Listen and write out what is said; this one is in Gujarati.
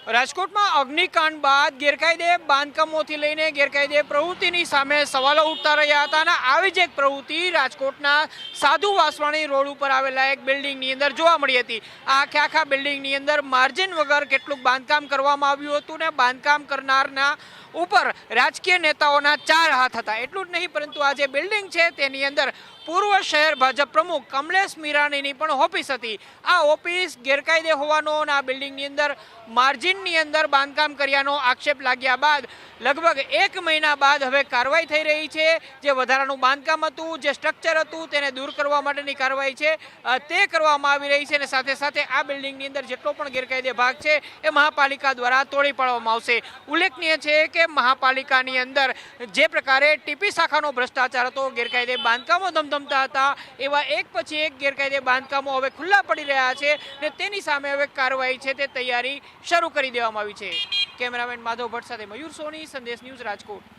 રાજકોટમાં અગ્નિકાંડ બાદ ગેરકાયદે બાંધકામોથી લઈને ગેરકાયદે પ્રવૃત્તિની સામે સવાલો ઉઠતા રહ્યા હતા અને આવી જ એક પ્રવૃત્તિ રાજકોટના સાધુ વાસવાણી રોડ ઉપર આવેલા એક બિલ્ડિંગની અંદર જોવા મળી હતી। આખા બિલ્ડિંગની અંદર માર્જિન વગર કેટલુંક બાંધકામ કરવામાં આવ્યું હતું ને બાંધકામ કરનારના ઉપર રાજકીય નેતાઓના 4 હાથ હતા। એટલું જ નહીં પરંતુ આ જે બિલ્ડિંગ છે તેની અંદર પૂર્વ શહેર ભાજપ પ્રમુખ કમલેશ મીરાણીની પણ ઓફિસ હતી। આ ઓફિસ ગેરકાયદે હોવાનો અને આ બિલ્ડિંગની અંદર માર્જિનની અંદર બાંધકામ કર્યાનો આક્ષેપ લાગ્યા બાદ લગભગ 1 મહિના બાદ હવે કાર્યવાહી થઈ રહી છે। જે વધારાનું બાંધકામ હતું, જે સ્ટ્રક્ચર હતું તેને દૂર કરવા માટેની કાર્યવાહી છે તે કરવામાં આવી રહી છે અને સાથે સાથે આ બિલ્ડિંગની અંદર જેટલો પણ ગેરકાયદે ભાગ છે એ મહાપાલિકા દ્વારા તોડી પાડવામાં આવશે। ઉલ્લેખનીય છે કે મહાપાલિકાની અંદર જે પ્રકારે ટીપી શાખાનો ભ્રષ્ટાચાર હતો, ગેરકાયદે બાંધકામો ધમધમતા હતા, એવા એક પછી એક ગેરકાયદે બાંધકામો હવે ખુલ્લા પડી રહ્યા છે અને તેની સામે હવે કાર્યવાહી છે તે તૈયારી શરૂ કરી દેવામાં આવી છે। કેમેરામેન માધવ ભટ્ટ સાથે મયુર સોની, સંદેશ ન્યૂઝ, રાજકોટ।